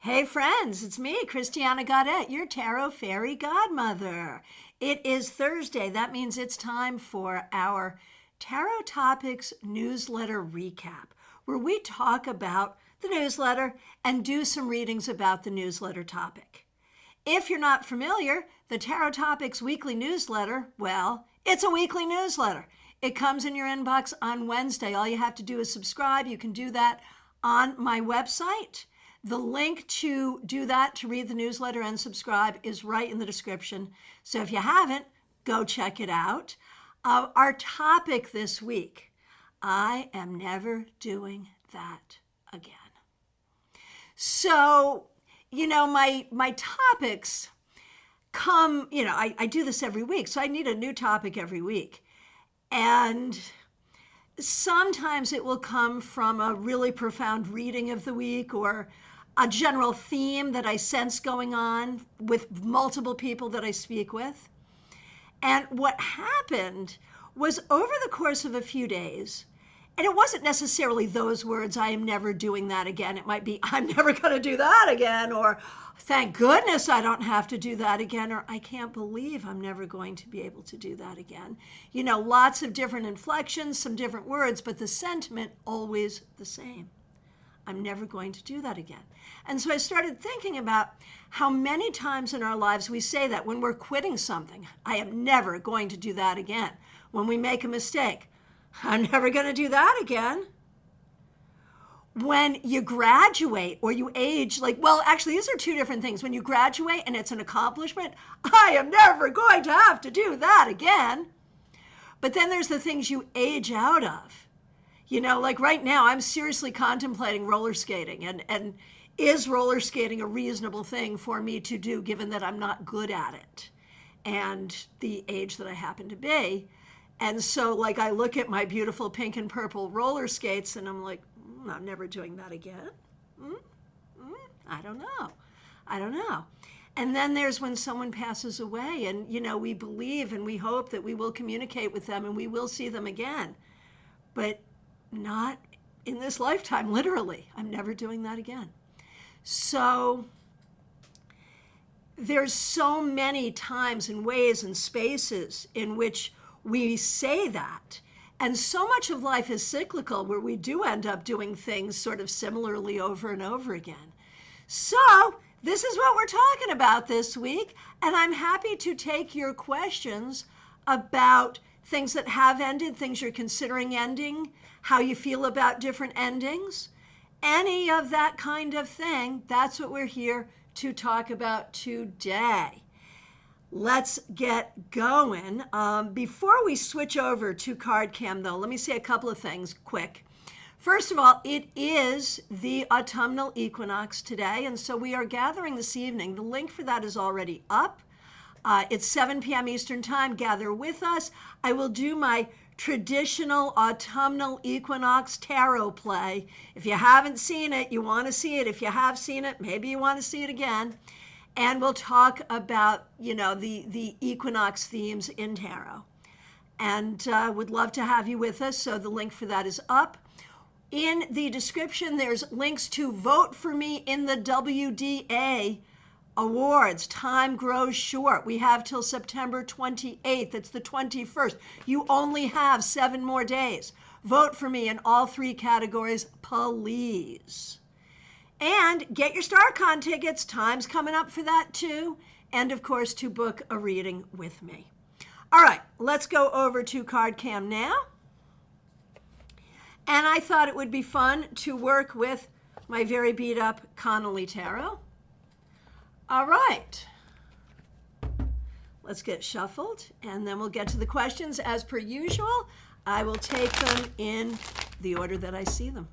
Hey friends, it's me, Christiana Gaudet, your tarot fairy godmother. It is Thursday. That means it's time for our Tarot Topics newsletter recap, where we talk about the newsletter and do some readings about the newsletter topic. If you're not familiar, the Tarot Topics weekly newsletter, well, it's a weekly newsletter. It comes in your inbox on Wednesday. All you have to do is subscribe. You can do that on my website. The link to do that, to read the newsletter and subscribe, is right in the description. So if you haven't, go check it out. Our topic this week, I am never doing that again. So, my topics come, I do this every week, so I need a new topic every week. And sometimes it will come from a really profound reading of the week or a general theme that I sense going on with multiple people that I speak with. And what happened was over the course of a few days, and it wasn't necessarily those words, I am never doing that again. It might be, I'm never going to do that again, or thank goodness I don't have to do that again, or I can't believe I'm never going to be able to do that again. Lots of different inflections, some different words, but the sentiment always the same. I'm never going to do that again. And so I started thinking about how many times in our lives we say that when we're quitting something. I am never going to do that again. When we make a mistake, I'm never going to do that again. When you graduate or you age, actually, these are two different things. When you graduate and it's an accomplishment, I am never going to have to do that again. But then there's the things you age out of. Right now, I'm seriously contemplating roller skating. And is roller skating a reasonable thing for me to do, given that I'm not good at it and the age that I happen to be? And so, I look at my beautiful pink and purple roller skates, and I'm like, I'm never doing that again. I don't know. And then there's when someone passes away, and, we believe and we hope that we will communicate with them and we will see them again. But not in this lifetime, literally. I'm never doing that again. So there's so many times and ways and spaces in which we say that. And so much of life is cyclical, where we do end up doing things sort of similarly over and over again. So this is what we're talking about this week. And I'm happy to take your questions about things that have ended, things you're considering ending, how you feel about different endings, any of that kind of thing. That's what we're here to talk about today. Let's get going. Before we switch over to card cam, though, let me say a couple of things quick. First of all, it is the autumnal equinox today, and so we are gathering this evening. The link for that is already up. It's 7 p.m. Eastern Time. Gather with us. I will do my traditional autumnal equinox tarot play. If you haven't seen it, you want to see it. If you have seen it, maybe you want to see it again. And we'll talk about, the equinox themes in tarot. And would love to have you with us. So the link for that is up. In the description, there's links to vote for me in the WDA Awards. Time grows short. We have till September 28th. It's the 21st. You only have 7 more days. Vote for me in all 3 categories, please. And get your StarCon tickets. Time's coming up for that too. And of course, to book a reading with me. All right, let's go over to card cam now. And I thought it would be fun to work with my very beat up Connolly Tarot. All right, let's get shuffled, and then we'll get to the questions. As per usual, I will take them in the order that I see them.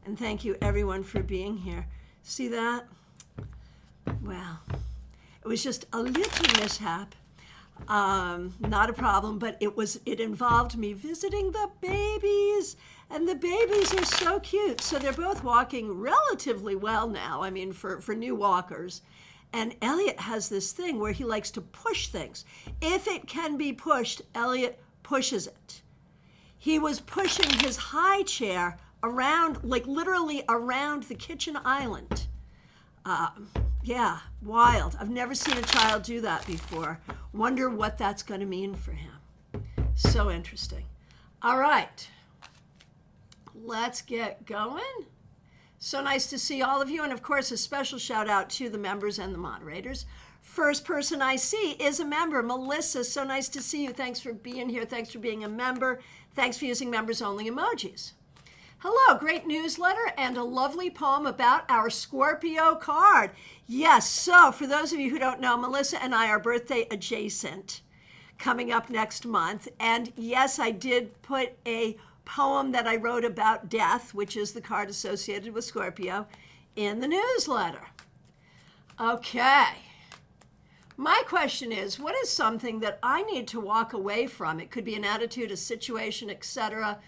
And thank you, everyone, for being here. See that? Well, it was just a little mishap. Not a problem, but it involved me visiting the babies, and the babies are so cute. So they're both walking relatively well now, for new walkers. And Elliot has this thing where he likes to push things. If it can be pushed, Elliot pushes it. He was pushing his high chair around, literally around the kitchen island Yeah, wild. I've never seen a child do that before. Wonder what that's going to mean for him. So interesting. All right. Let's get going. So nice to see all of you. And of course, a special shout out to the members and the moderators. First person I see is a member, Melissa. So nice to see you. Thanks for being here. Thanks for being a member. Thanks for using members only emojis. Hello, great newsletter and a lovely poem about our Scorpio card. Yes, so for those of you who don't know, Melissa and I are birthday adjacent coming up next month. And yes, I did put a poem that I wrote about death, which is the card associated with Scorpio, in the newsletter. Okay. My question is, what is something that I need to walk away from? It could be an attitude, a situation, etc.,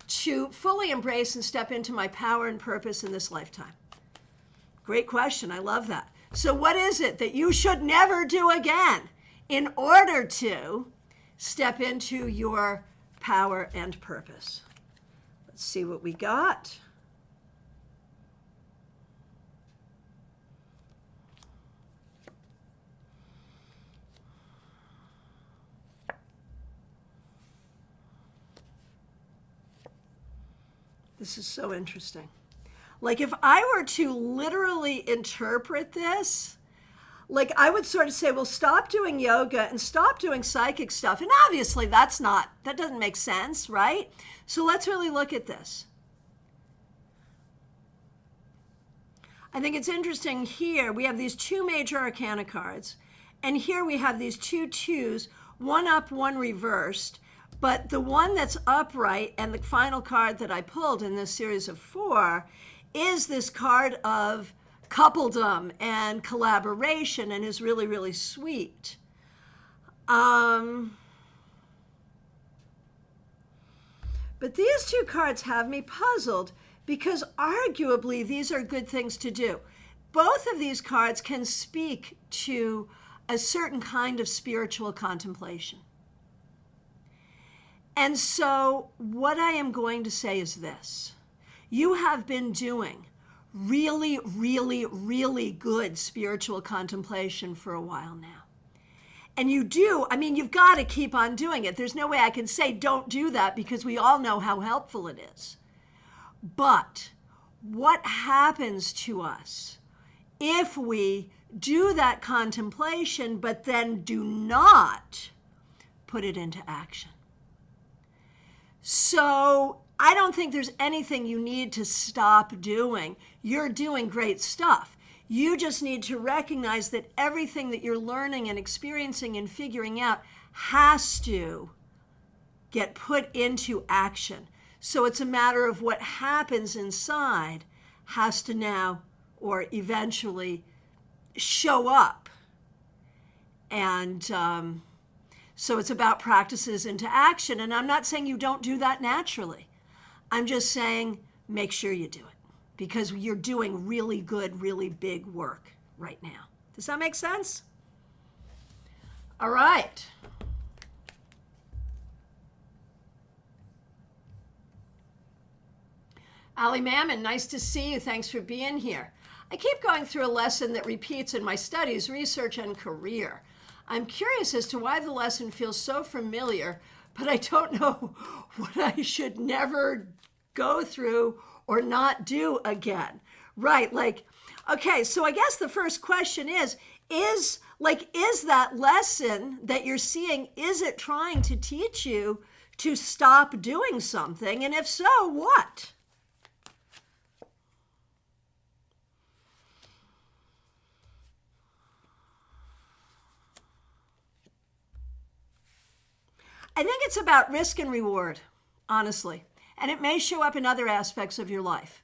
to fully embrace and step into my power and purpose in this lifetime? Great question. I love that. So what is it that you should never do again in order to step into your power and purpose? Let's see what we got. This is so interesting. Like if I were to literally interpret this, like I would sort of say, well, stop doing yoga and stop doing psychic stuff. And obviously that doesn't make sense, right? So let's really look at this. I think it's interesting here. We have these two major arcana cards. And here we have these two twos, one up, one reversed. But the one that's upright and the final card that I pulled in this series of 4 is this card of coupledom and collaboration and is really, really sweet. But these two cards have me puzzled because arguably these are good things to do. Both of these cards can speak to a certain kind of spiritual contemplation. And so what I am going to say is this. You have been doing really, really, really good spiritual contemplation for a while now. And you've got to keep on doing it. There's no way I can say don't do that because we all know how helpful it is. But what happens to us if we do that contemplation but then do not put it into action? So I don't think there's anything you need to stop doing. You're doing great stuff. You just need to recognize that everything that you're learning and experiencing and figuring out has to get put into action. So it's a matter of what happens inside has to now or eventually show up. And so it's about practices into action. And I'm not saying you don't do that naturally. I'm just saying make sure you do it because you're doing really good, really big work right now. Does that make sense? All right. Ali Mammon, nice to see you. Thanks for being here. I keep going through a lesson that repeats in my studies, research, and career. I'm curious as to why the lesson feels so familiar, but I don't know what I should never go through or not do again. Right, okay, so I guess the first question is that lesson that you're seeing, is it trying to teach you to stop doing something? And if so, what? I think it's about risk and reward, honestly. And it may show up in other aspects of your life.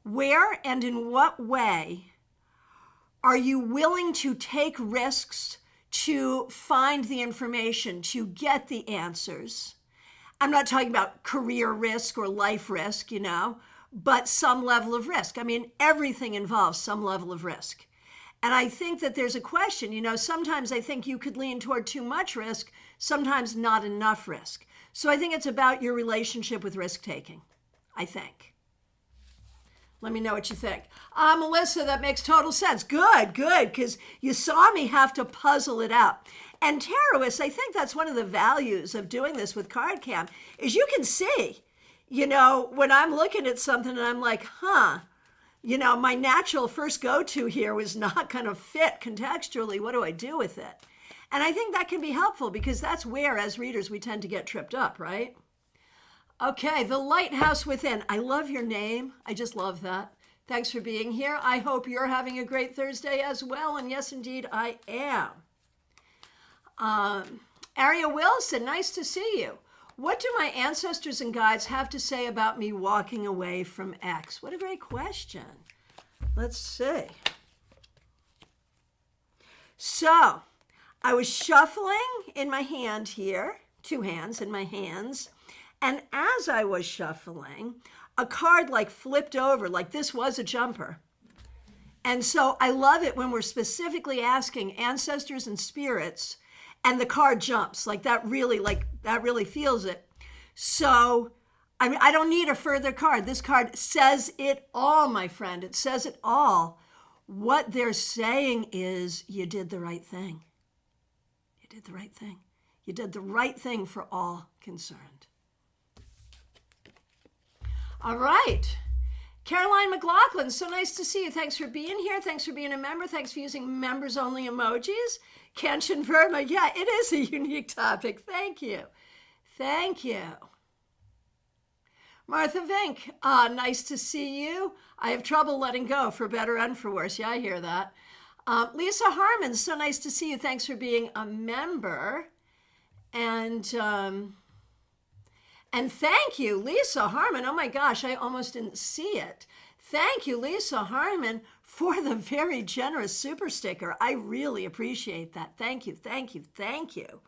Where and in what way are you willing to take risks to find the information, to get the answers? I'm not talking about career risk or life risk, but some level of risk. I mean, everything involves some level of risk. And I think that there's a question, sometimes I think you could lean toward too much risk, sometimes not enough risk. So I think it's about your relationship with risk-taking, I think. Let me know what you think. Melissa, that makes total sense. Good, because you saw me have to puzzle it out. And tarotists, I think that's one of the values of doing this with CardCam, is you can see, when I'm looking at something and I'm like, my natural first go-to here was not going to fit contextually. What do I do with it? And I think that can be helpful because that's where, as readers, we tend to get tripped up, right? Okay, The Lighthouse Within. I love your name. I just love that. Thanks for being here. I hope you're having a great Thursday as well. And yes, indeed, I am. Aria Wilson, nice to see you. What do my ancestors and guides have to say about me walking away from X? What a great question. Let's see. So, I was shuffling in my hand here, 2 hands in my hands, and as I was shuffling, a card like flipped over, like this was a jumper. And so I love it when we're specifically asking ancestors and spirits, and the card jumps, like that really feels it. So, I mean, I don't need a further card. This card says it all, my friend. It says it all. What they're saying is you did the right thing. You did the right thing. You did the right thing for all concerned. All right. Caroline McLaughlin, so nice to see you. Thanks for being here. Thanks for being a member. Thanks for using members-only emojis. Kenshin Verma, yeah, it is a unique topic. Thank you. Thank you. Martha Vink, nice to see you. I have trouble letting go, for better and for worse. Yeah, I hear that. Lisa Harmon, so nice to see you. Thanks for being a member. And thank you, Lisa Harmon. Oh my gosh, I almost didn't see it. Thank you, Lisa Harmon, for the very generous super sticker. I really appreciate that. Thank you, thank you, thank you.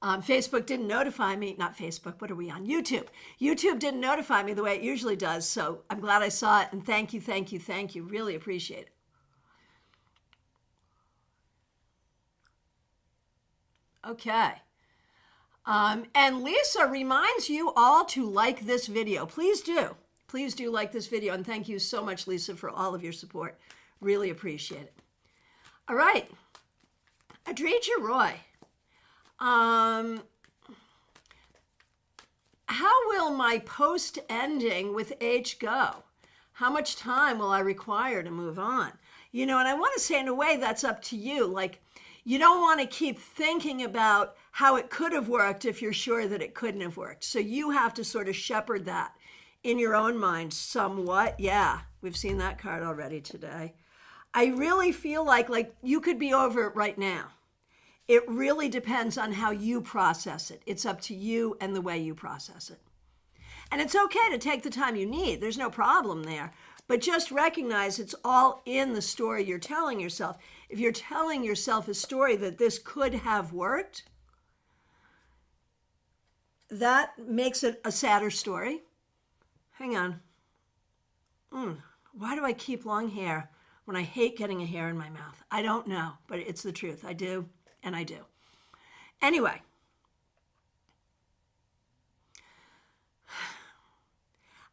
Facebook didn't notify me, not Facebook, what are we on? YouTube. YouTube didn't notify me the way it usually does, so I'm glad I saw it, and thank you, thank you, thank you. Really appreciate it. Okay. And Lisa reminds you all to like this video. Please do. Please do like this video, and thank you so much, Lisa, for all of your support. Really appreciate it. All right. Adrija Roy. How will my post ending with H go? How much time will I require to move on? And I want to say in a way that's up to you. Like, you don't want to keep thinking about how it could have worked if you're sure that it couldn't have worked. So you have to sort of shepherd that in your own mind somewhat. Yeah, we've seen that card already today. I really feel like you could be over it right now. It really depends on how you process it. It's up to you and the way you process it. And it's okay to take the time you need. There's no problem there. But just recognize it's all in the story you're telling yourself. If you're telling yourself a story that this could have worked, that makes it a sadder story. Hang on. Why do I keep long hair when I hate getting a hair in my mouth? I don't know, but it's the truth. I do. And I do. Anyway,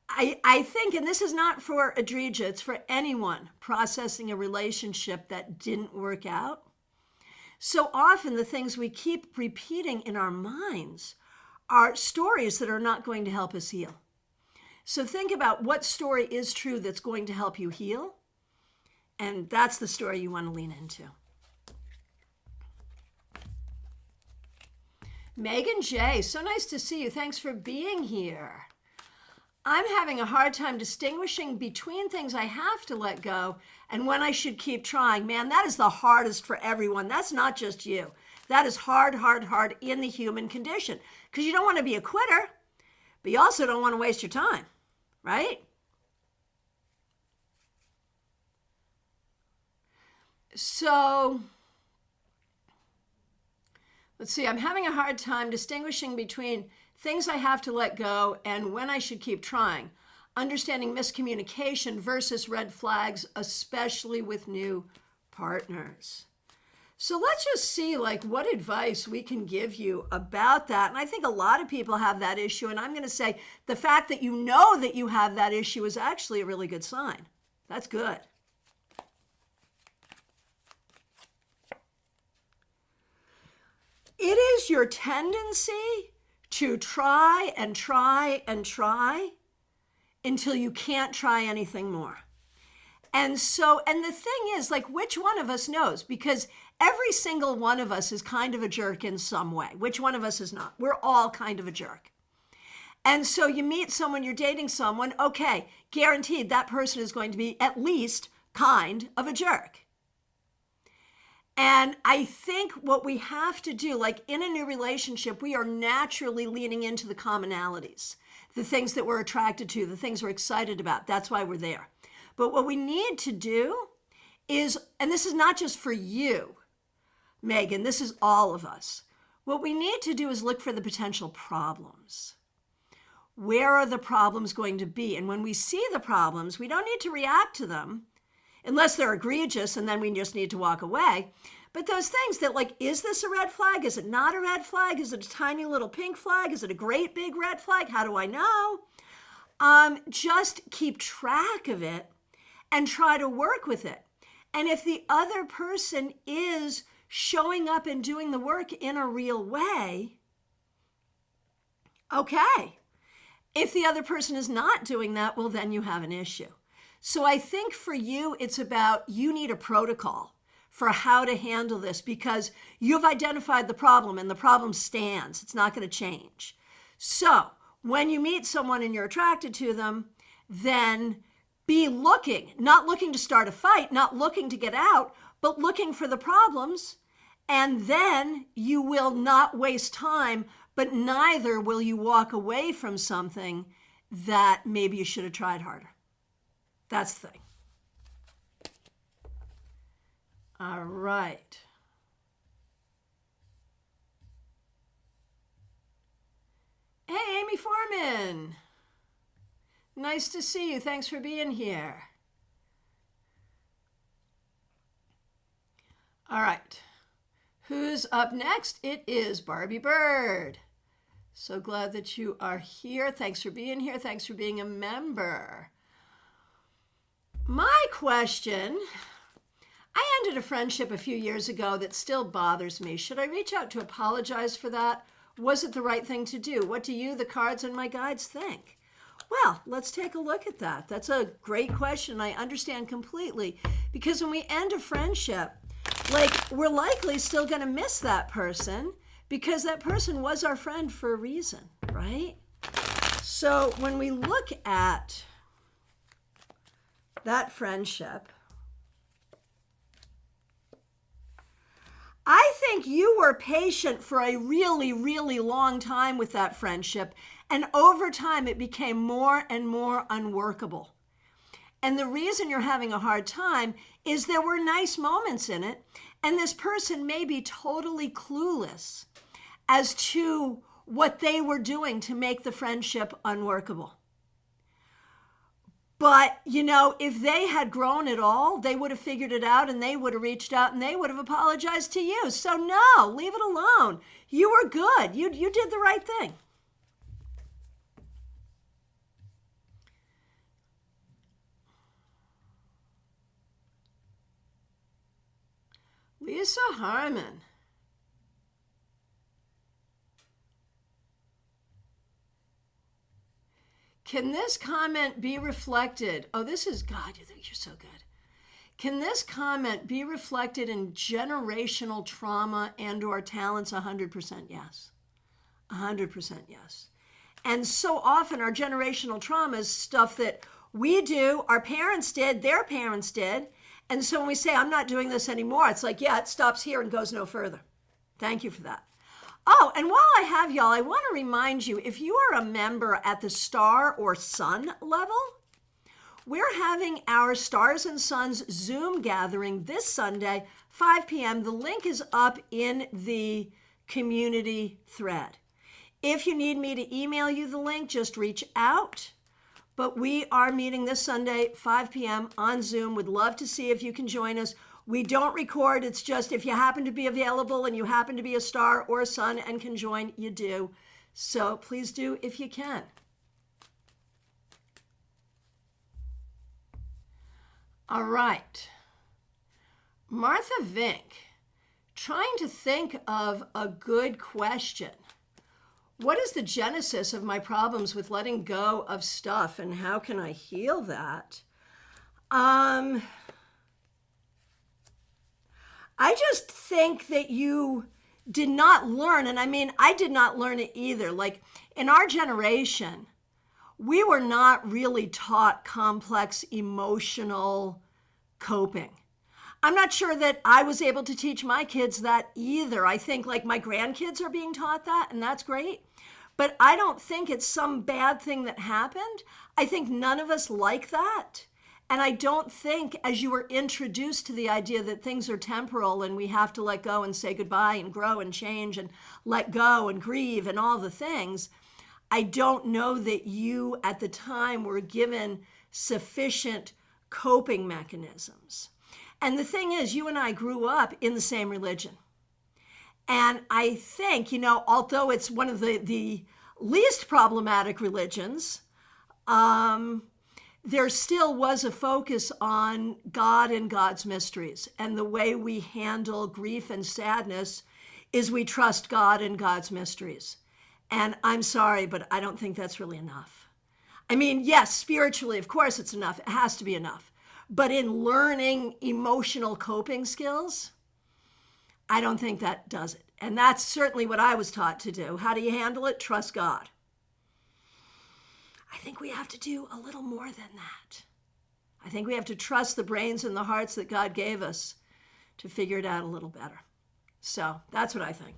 I think, and this is not for Adrija, it's for anyone processing a relationship that didn't work out. So often the things we keep repeating in our minds are stories that are not going to help us heal. So think about what story is true that's going to help you heal. And that's the story you want to lean into. Megan J, so nice to see you. Thanks for being here. I'm having a hard time distinguishing between things I have to let go and when I should keep trying. Man, that is the hardest for everyone. That's not just you. That is hard, hard, hard in the human condition. Because you don't want to be a quitter, but you also don't want to waste your time, right? So let's see, I'm having a hard time distinguishing between things I have to let go and when I should keep trying. Understanding miscommunication versus red flags, especially with new partners. So let's just see like what advice we can give you about that. And I think a lot of people have that issue. And I'm going to say the fact that you know that you have that issue is actually a really good sign. That's good. It is your tendency to try and try and try until you can't try anything more. And the thing is, like, which one of us knows? Because every single one of us is kind of a jerk in some way. Which one of us is not? We're all kind of a jerk. And so you meet someone, you're dating someone, okay, guaranteed that person is going to be at least kind of a jerk. And I think what we have to do, like in a new relationship, we are naturally leaning into the commonalities, the things that we're attracted to, the things we're excited about. That's why we're there. But what we need to do is, and this is not just for you, Megan, this is all of us. What we need to do is look for the potential problems. Where are the problems going to be? And when we see the problems, we don't need to react to them unless they're egregious, and then we just need to walk away. But those things that, like, is this a red flag? Is it not a red flag? Is it a tiny little pink flag? Is it a great big red flag? How do I know? Just keep track of it and try to work with it. And if the other person is showing up and doing the work in a real way, okay. If the other person is not doing that, well, then you have an issue. So I think for you, it's about you need a protocol for how to handle this because you've identified the problem and the problem stands. It's not going to change. So when you meet someone and you're attracted to them, then be looking, not looking to start a fight, not looking to get out, but looking for the problems. And then you will not waste time, but neither will you walk away from something that maybe you should have tried harder. That's the thing. All right. Hey, Amy Foreman. Nice to see you. Thanks for being here. All right. Who's up next? It is Barbie Bird. So glad that you are here. Thanks for being here. Thanks for being a member. My question, I ended a friendship a few years ago that still bothers me. Should I reach out to apologize for that? Was it the right thing to do? What do you, the cards, and my guides think? Well, let's take a look at that. That's a great question. I understand completely. Because when we end a friendship, like, we're likely still going to miss that person because that person was our friend for a reason, right? So when we look at that friendship, I think you were patient for a really, really long time with that friendship, and over time it became more and more unworkable. And the reason you're having a hard time is there were nice moments in it, and this person may be totally clueless as to what they were doing to make the friendship unworkable. But, you know, if they had grown at all, they would have figured it out and they would have reached out and they would have apologized to you. So no, leave it alone. You were good. You did the right thing. Lisa Harmon. Can this comment be reflected? Oh, this is, God, you're so good. Can this comment be reflected in generational trauma and or talents? 100% yes. 100% yes. And so often our generational trauma is stuff that we do, our parents did, their parents did. And so when we say, I'm not doing this anymore, it's like, yeah, it stops here and goes no further. Thank you for that. Oh, and while I have y'all, I want to remind you, if you are a member at the star or sun level, we're having our Stars and Suns Zoom gathering this Sunday, 5 p.m. The link is up in the community thread. If you need me to email you the link, just reach out. But we are meeting this Sunday, 5 p.m. on Zoom. Would love to see if you can join us. We don't record. It's just if you happen to be available and you happen to be a star or a sun and can join, you do. So please do if you can. All right. Martha Vink, trying to think of a good question. What is the genesis of my problems with letting go of stuff, and how can I heal that? I just think that you did not learn, and I mean, I did not learn it either. Like in our generation, we were not really taught complex emotional coping. I'm not sure that I was able to teach my kids that either. I think like my grandkids are being taught that, and that's great. But I don't think it's some bad thing that happened. I think none of us like that. And I don't think as you were introduced to the idea that things are temporal and we have to let go and say goodbye and grow and change and let go and grieve and all the things, I don't know that you at the time were given sufficient coping mechanisms. And the thing is, you and I grew up in the same religion. And I think, although it's one of the least problematic religions, there still was a focus on God and God's mysteries. And the way we handle grief and sadness is we trust God and God's mysteries. And I'm sorry, but I don't think that's really enough. I mean, yes, spiritually, of course it's enough. It has to be enough. But in learning emotional coping skills, I don't think that does it. And that's certainly what I was taught to do. How do you handle it? Trust God. I think we have to do a little more than that. I think we have to trust the brains and the hearts that God gave us to figure it out a little better. So that's what I think.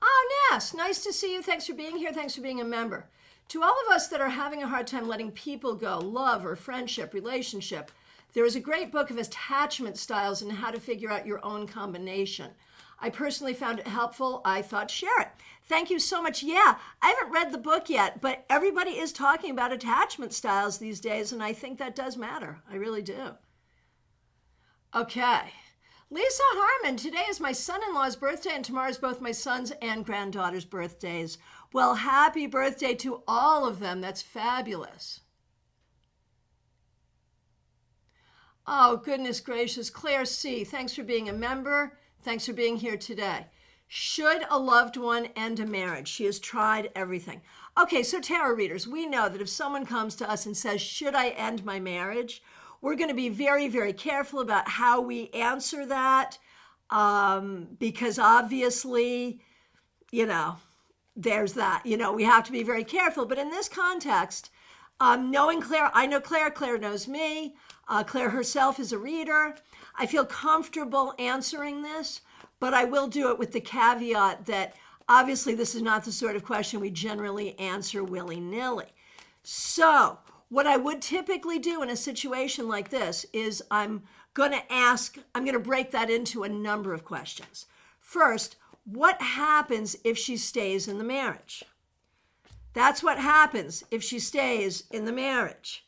Oh, Ness, nice to see you. Thanks for being here. Thanks for being a member. To all of us that are having a hard time letting people go, love or friendship, relationship, there is a great book of attachment styles and how to figure out your own combination. I personally found it helpful. I thought share it. Thank you so much. Yeah, I haven't read the book yet, but everybody is talking about attachment styles these days, and I think that does matter. I really do. Okay. Lisa Harmon, today is my son-in-law's birthday, and tomorrow is both my son's and granddaughter's birthdays. Well, happy birthday to all of them. That's fabulous. Oh, goodness gracious. Claire C., thanks for being a member. Thanks for being here today. Should a loved one end a marriage? She has tried everything. Okay, so tarot readers, we know that if someone comes to us and says, should I end my marriage? We're going to be very, very careful about how we answer that because obviously, there's that. We have to be very careful. But in this context, knowing Claire, I know Claire. Claire knows me. Claire herself is a reader. I feel comfortable answering this, but I will do it with the caveat that obviously this is not the sort of question we generally answer willy-nilly. So what I would typically do in a situation like this is I'm going to break that into a number of questions. First, what happens if she stays in the marriage? That's what happens if she stays in the marriage.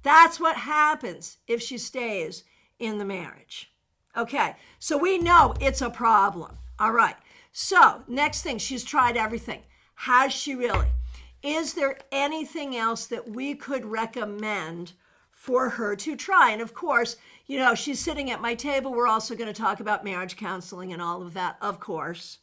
That's what happens if she stays in the marriage. Okay, so we know it's a problem. All right, so next thing, she's tried everything. Has she really? Is there anything else that we could recommend for her to try? And of course, she's sitting at my table. We're also going to talk about marriage counseling and all of that, of course.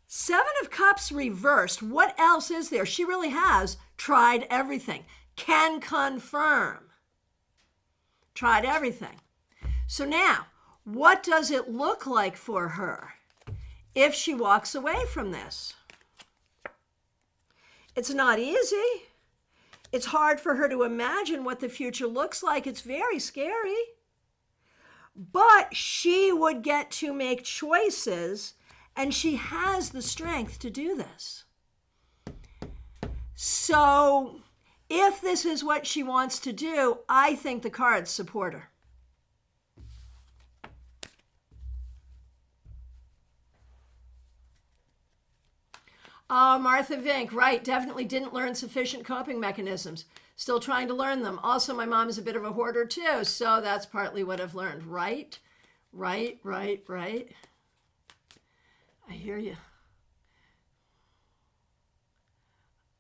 Seven of Cups reversed. What else is there? She really has tried everything. Can confirm. Tried everything. So now, what does it look like for her if she walks away from this? It's not easy. It's hard for her to imagine what the future looks like. It's very scary. But she would get to make choices, and she has the strength to do this. So if this is what she wants to do, I think the cards support her. Oh, Martha Vink, right. Definitely didn't learn sufficient coping mechanisms. Still trying to learn them. Also, my mom is a bit of a hoarder too, so that's partly what I've learned. Right? Right. I hear you.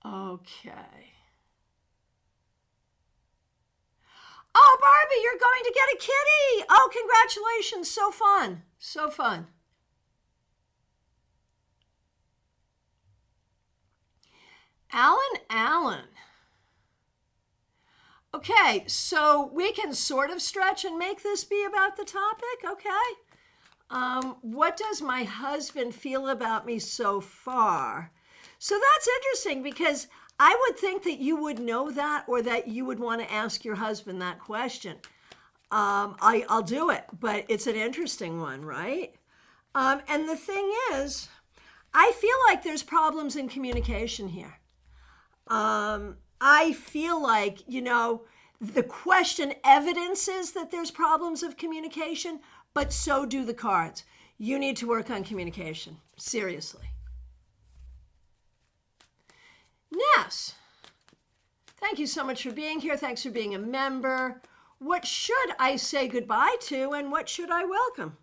Okay. Oh, Barbie, you're going to get a kitty. Oh, congratulations. So fun. So fun. Alan. Okay, so we can sort of stretch and make this be about the topic, okay? What does my husband feel about me so far? So that's interesting because I would think that you would know that or that you would want to ask your husband that question. I'll do it, but it's an interesting one, right? And the thing is, I feel like there's problems in communication here. I feel like, the question evidences that there's problems of communication, but so do the cards. You need to work on communication. Seriously. Ness, thank you so much for being here. Thanks for being a member. What should I say goodbye to and what should I welcome?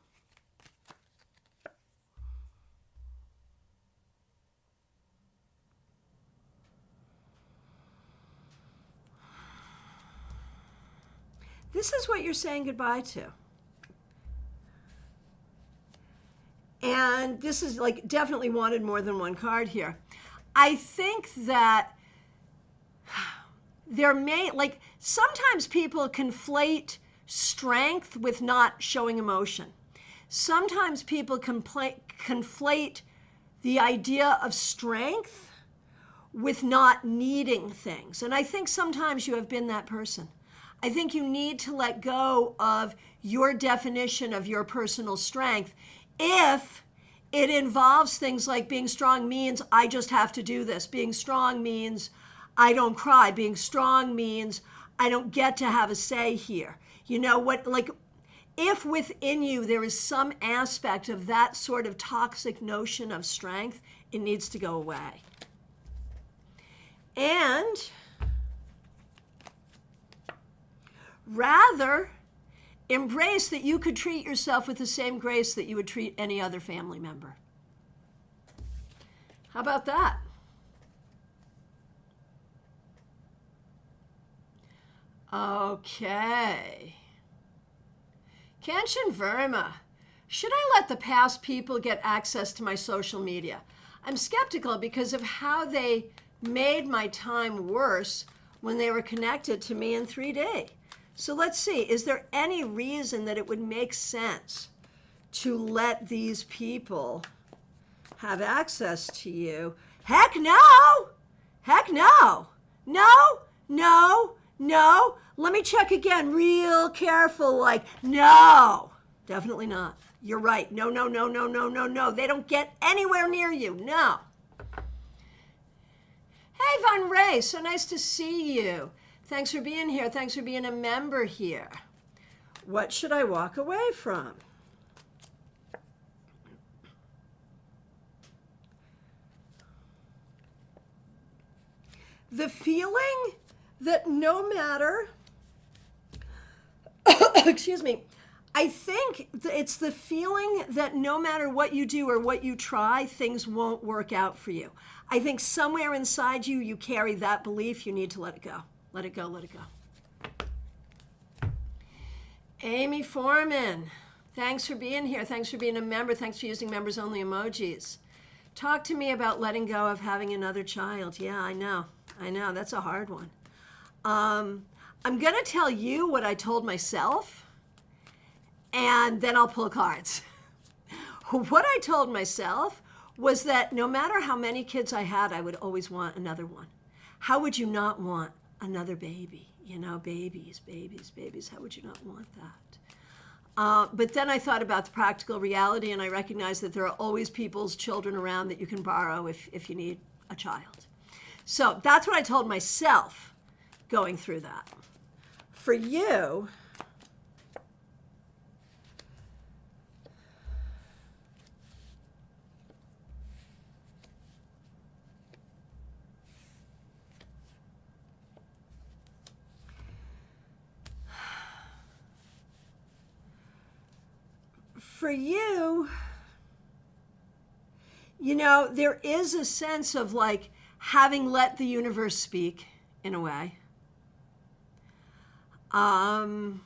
This is what you're saying goodbye to. And this is like definitely wanted more than one card here. I think that sometimes people conflate strength with not showing emotion. Sometimes people conflate the idea of strength with not needing things. And I think sometimes you have been that person. I think you need to let go of your definition of your personal strength if it involves things like being strong means I just have to do this. Being strong means I don't cry. Being strong means I don't get to have a say here. You know what, if within you there is some aspect of that sort of toxic notion of strength, it needs to go away. And rather, embrace that you could treat yourself with the same grace that you would treat any other family member. How about that? Okay. Kanchan Verma, should I let the past people get access to my social media? I'm skeptical because of how they made my time worse when they were connected to me in 3D. So let's see, is there any reason that it would make sense to let these people have access to you? Heck no! Heck no! No! Let me check again real careful, no, definitely not. You're right. No. They don't get anywhere near you. No. Hey, Von Ray, so nice to see you. Thanks for being here. Thanks for being a member here. What should I walk away from? The feeling that no matter, excuse me, I think it's the feeling that no matter what you do or what you try, things won't work out for you. I think somewhere inside you, you carry that belief. You need to let it go. Let it go. Amy Foreman, thanks for being here. Thanks for being a member. Thanks for using members-only emojis. Talk to me about letting go of having another child. Yeah, I know. That's a hard one. I'm going to tell you what I told myself, and then I'll pull cards. What I told myself was that no matter how many kids I had, I would always want another one. How would you not want another baby? Babies. How would you not want that? But then I thought about the practical reality, and I recognized that there are always people's children around that you can borrow if you need a child. So that's what I told myself going through that. For you, for you, there is a sense of like having let the universe speak in a way. And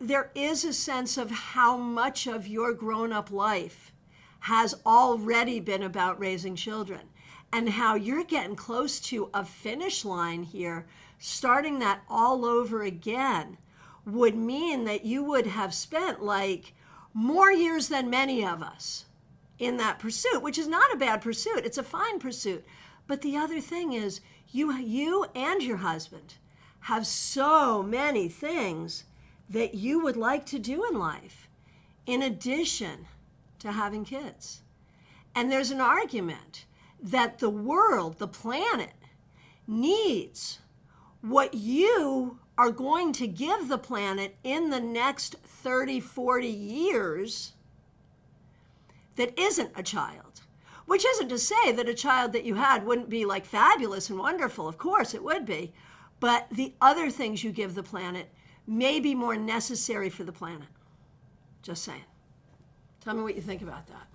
there is a sense of how much of your grown-up life has already been about raising children, and how you're getting close to a finish line here. Starting that all over again would mean that you would have spent like more years than many of us in that pursuit, which is not a bad pursuit. It's a fine pursuit. But the other thing is you and your husband have so many things that you would like to do in life in addition to having kids. And there's an argument that the world, the planet, needs what you are going to give the planet in the next 30, 40 years that isn't a child. Which isn't to say that a child that you had wouldn't be like fabulous and wonderful. Of course it would be. But the other things you give the planet may be more necessary for the planet. Just saying. Tell me what you think about that.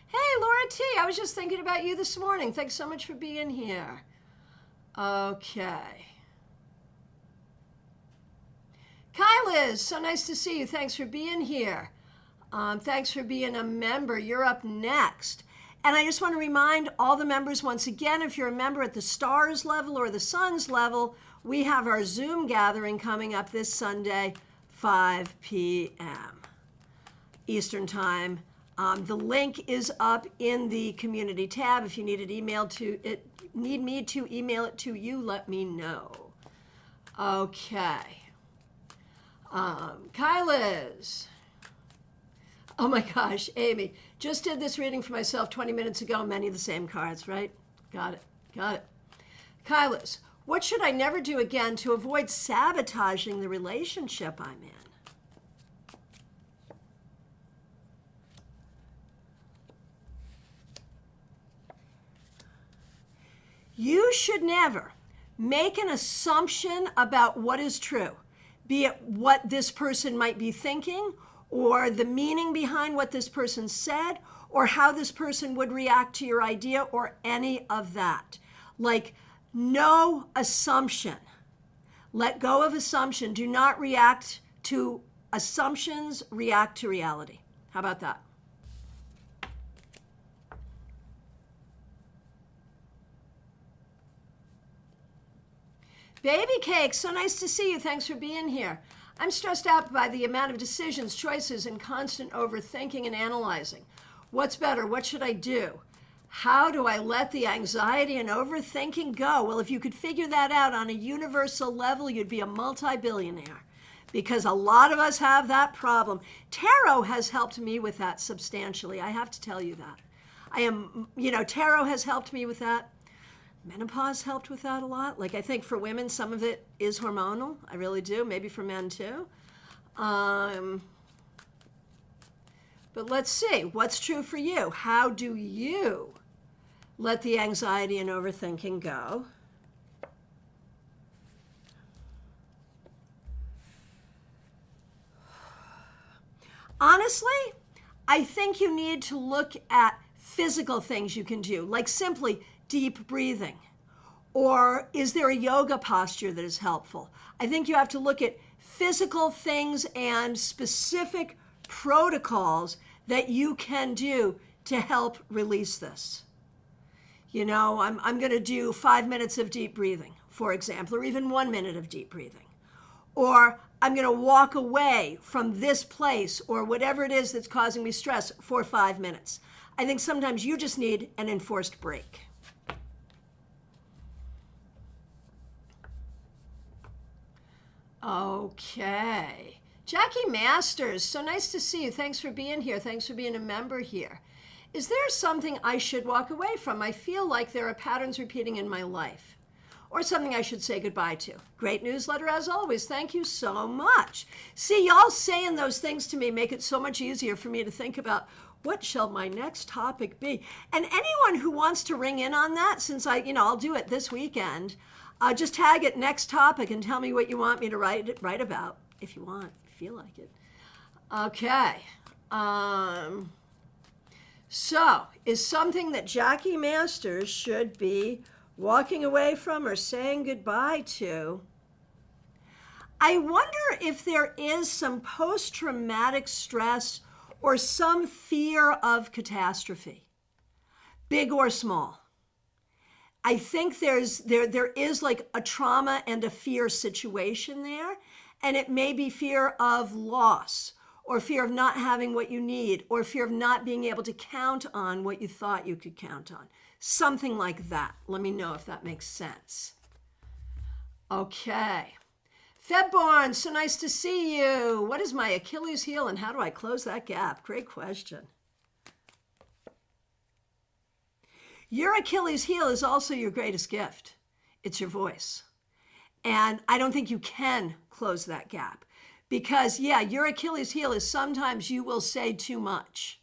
Hey, Laura T., I was just thinking about you this morning. Thanks so much for being here. Okay. Kyliz, so nice to see you. Thanks for being here. Thanks for being a member. You're up next. And I just want to remind all the members once again, if you're a member at the stars level or the suns level, we have our Zoom gathering coming up this Sunday, 5 p.m. Eastern Time. The link is up in the community tab. If you need me to email it to you, let me know. Okay. Kyliz. Oh my gosh, Amy. Just did this reading for myself 20 minutes ago. Many of the same cards, right? Got it. Kyliz, what should I never do again to avoid sabotaging the relationship I'm in? You should never make an assumption about what is true, be it what this person might be thinking, or the meaning behind what this person said, or how this person would react to your idea, or any of that. Like, no assumption. Let go of assumption. Do not react to assumptions, react to reality. How about that? Baby Cake, so nice to see you. Thanks for being here. I'm stressed out by the amount of decisions, choices, and constant overthinking and analyzing. What's better? What should I do? How do I let the anxiety and overthinking go? Well, if you could figure that out on a universal level, you'd be a multi-billionaire, because a lot of us have that problem. Tarot has helped me with that substantially. I have to tell you that. Tarot has helped me with that. Menopause helped with that a lot. Like, I think for women, some of it is hormonal. I really do. Maybe for men too. But let's see. What's true for you? How do you let the anxiety and overthinking go? Honestly, I think you need to look at physical things you can do, like simply deep breathing. Or is there a yoga posture that is helpful? I think you have to look at physical things and specific protocols that you can do to help release this. I'm going to do 5 minutes of deep breathing, for example, or even 1 minute of deep breathing. Or I'm going to walk away from this place or whatever it is that's causing me stress for 5 minutes. I think sometimes you just need an enforced break. Okay. Jackie Masters, so nice to see you. Thanks for being here. Thanks for being a member here. Is there something I should walk away from? I feel like there are patterns repeating in my life. Or something I should say goodbye to. Great newsletter as always. Thank you so much. See, y'all saying those things to me make it so much easier for me to think about what shall my next topic be. And anyone who wants to ring in on that, since I'll do it this weekend, Just tag it next topic and tell me what you want me to write about, if you want, if you feel like it. Okay. So, is something that Jackie Masters should be walking away from or saying goodbye to? I wonder if there is some post-traumatic stress or some fear of catastrophe, big or small. I think there is like a trauma and a fear situation there, and it may be fear of loss, or fear of not having what you need, or fear of not being able to count on what you thought you could count on. Something like that. Let me know if that makes sense. Okay. Febborn, so nice to see you. What is my Achilles heel and how do I close that gap? Great question. Your Achilles heel is also your greatest gift. It's your voice. And I don't think you can close that gap. Because, yeah, your Achilles heel is sometimes you will say too much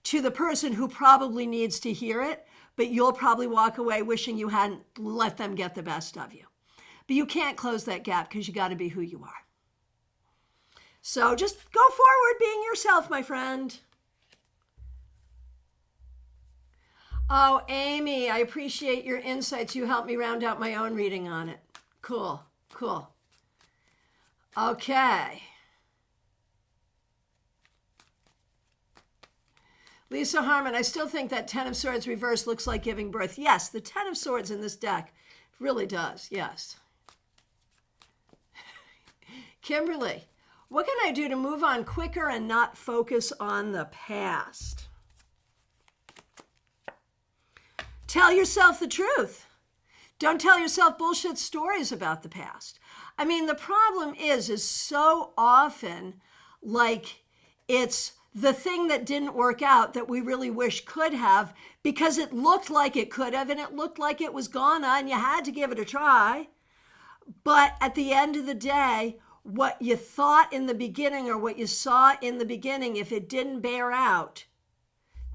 to the person who probably needs to hear it, but you'll probably walk away wishing you hadn't let them get the best of you. But you can't close that gap because you got to be who you are. So just go forward being yourself, my friend. Oh, Amy, I appreciate your insights. You helped me round out my own reading on it. Cool, cool. Okay. Lisa Harmon, I still think that Ten of Swords reversed looks like giving birth. Yes, the Ten of Swords in this deck really does, yes. Kimberly, what can I do to move on quicker and not focus on the past? Tell yourself the truth. Don't tell yourself bullshit stories about the past. I mean, the problem is so often like it's the thing that didn't work out that we really wish could have because it looked like it could have and it looked like it was gonna and you had to give it a try. But at the end of the day, what you thought in the beginning or what you saw in the beginning, if it didn't bear out,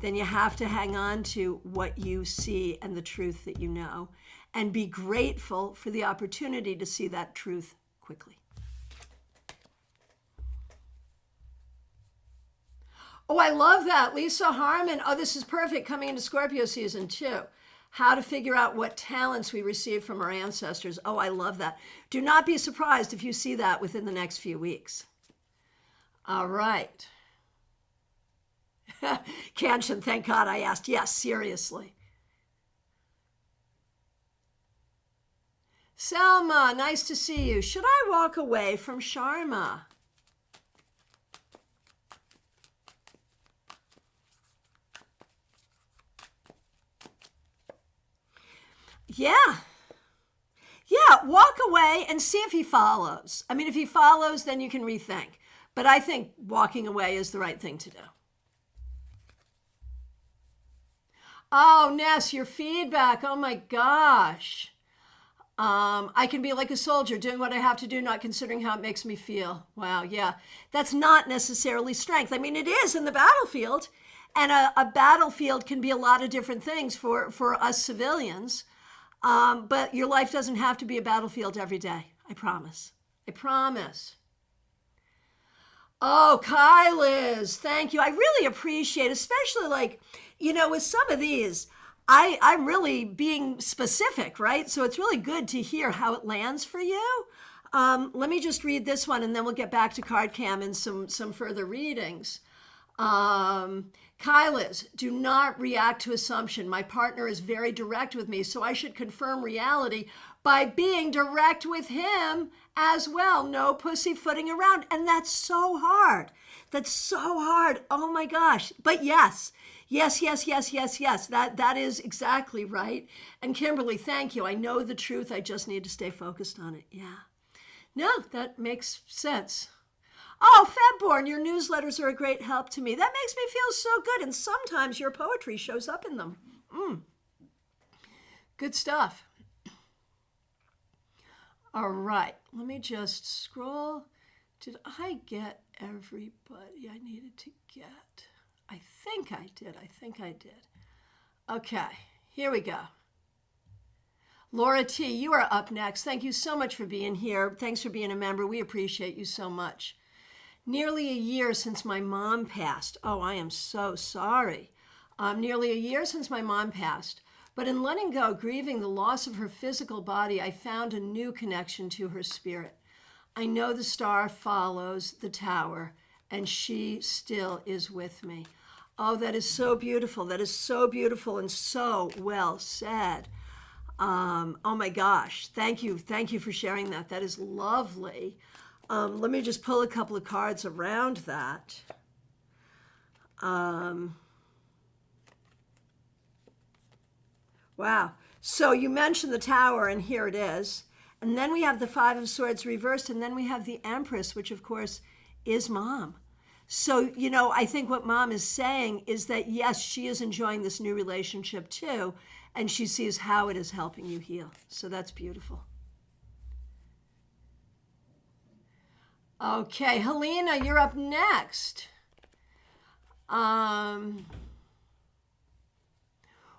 then you have to hang on to what you see and the truth that you know and be grateful for the opportunity to see that truth quickly. Oh, I love that. Lisa Harmon. Oh, this is perfect coming into Scorpio season too. How to figure out what talents we received from our ancestors. Oh, I love that. Do not be surprised if you see that within the next few weeks. All right. Kanchan, thank God I asked. Yes, seriously. Selma, nice to see you. Should I walk away from Sharma? Yeah. Yeah, walk away and see if he follows. I mean, if he follows, then you can rethink. But I think walking away is the right thing to do. Oh, Ness, your feedback. Oh my gosh. I can be like a soldier, doing what I have to do, not considering how it makes me feel. Wow, yeah. That's not necessarily strength. I mean, it is in the battlefield. And a battlefield can be a lot of different things for us civilians. But your life doesn't have to be a battlefield every day. I promise. I promise. Oh, Kai Liz, thank you. I really appreciate, especially like, you know, with some of these, I'm really being specific, right? So it's really good to hear how it lands for you. Let me just read this one and then we'll get back to CardCam and some further readings. Kylis, do not react to assumption. My partner is very direct with me, so I should confirm reality by being direct with him as well. No pussyfooting around. And that's so hard. That's so hard. Oh my gosh. But yes. Yes. That is exactly right. And Kimberly, thank you. I know the truth. I just need to stay focused on it. Yeah. No, that makes sense. Oh, Febborn, your newsletters are a great help to me. That makes me feel so good. And sometimes your poetry shows up in them. Good stuff. All right. Let me just scroll. Did I get everybody I needed to get? I think I did. Okay. Here we go. Laura T., you are up next. Thank you so much for being here. Thanks for being a member. We appreciate you so much. Nearly a year since my mom passed. Oh, I am so sorry. Nearly a year since my mom passed. But in letting go, grieving the loss of her physical body, I found a new connection to her spirit. I know the star follows the tower, and she still is with me. Oh, that is so beautiful. That is so beautiful and so well said. Oh my gosh, thank you. Thank you for sharing that. That is lovely. Let me just pull a couple of cards around that. Wow. So you mentioned the tower, and here it is. And then we have the Five of Swords reversed, and then we have the Empress, which of course is Mom. So, I think what Mom is saying is that, yes, she is enjoying this new relationship too, and she sees how it is helping you heal. So that's beautiful. Okay, Helena, you're up next.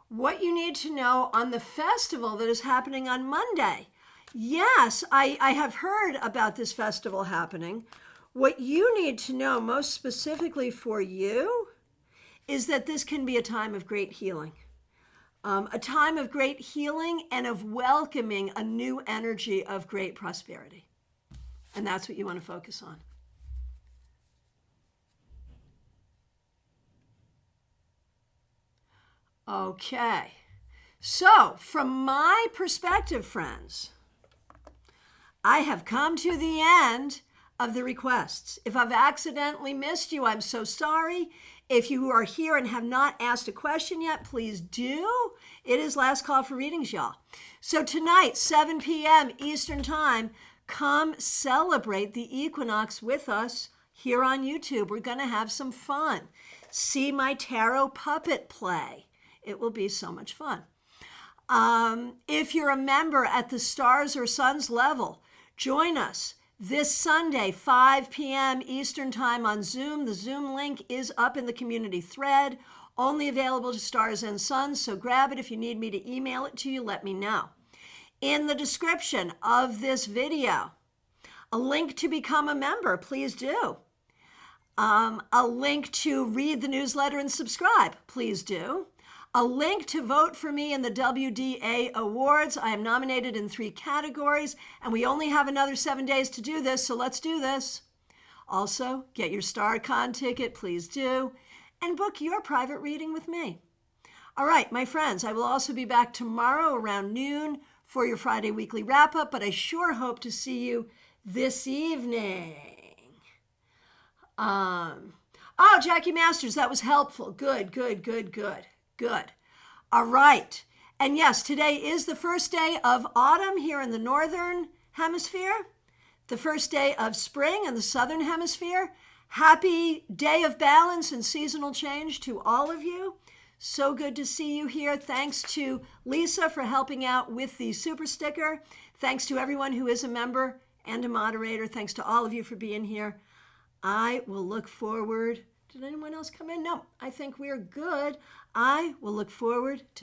What you need to know on the festival that is happening on Monday. Yes, I have heard about this festival happening. What you need to know most specifically for you is that this can be a time of great healing. A time of great healing and of welcoming a new energy of great prosperity. And that's what you want to focus on. Okay. So, from my perspective, friends, I have come to the end of the requests. If I've accidentally missed you, I'm so sorry. If you are here and have not asked a question yet, please do. It is last call for readings, y'all. So tonight, 7 p.m. Eastern Time, come celebrate the equinox with us here on YouTube. We're going to have some fun. See my tarot puppet play. It will be so much fun. If you're a member at the Stars or Suns level, join us this Sunday, 5 p.m. Eastern Time on Zoom. The Zoom link is up in the community thread, only available to Stars and Suns, so grab it. If you need me to email it to you, let me know. In the description of this video, a link to become a member, please do. A link to read the newsletter and subscribe, please do. A link to vote for me in the WDA Awards. I am nominated in 3 categories, and we only have another 7 days to do this, so let's do this. Also, get your StarCon ticket, please do, and book your private reading with me. All right, my friends, I will also be back tomorrow around noon for your Friday weekly wrap-up, but I sure hope to see you this evening. Oh, Jackie Masters, that was helpful. Good. All right. And yes, today is the first day of autumn here in the Northern Hemisphere, the first day of spring in the Southern Hemisphere. Happy day of balance and seasonal change to all of you. So good to see you here. Thanks to Lisa for helping out with the super sticker. Thanks to everyone who is a member and a moderator. Thanks to all of you for being here. I will look forward. Did anyone else come in? No, I think we're good. I will look forward to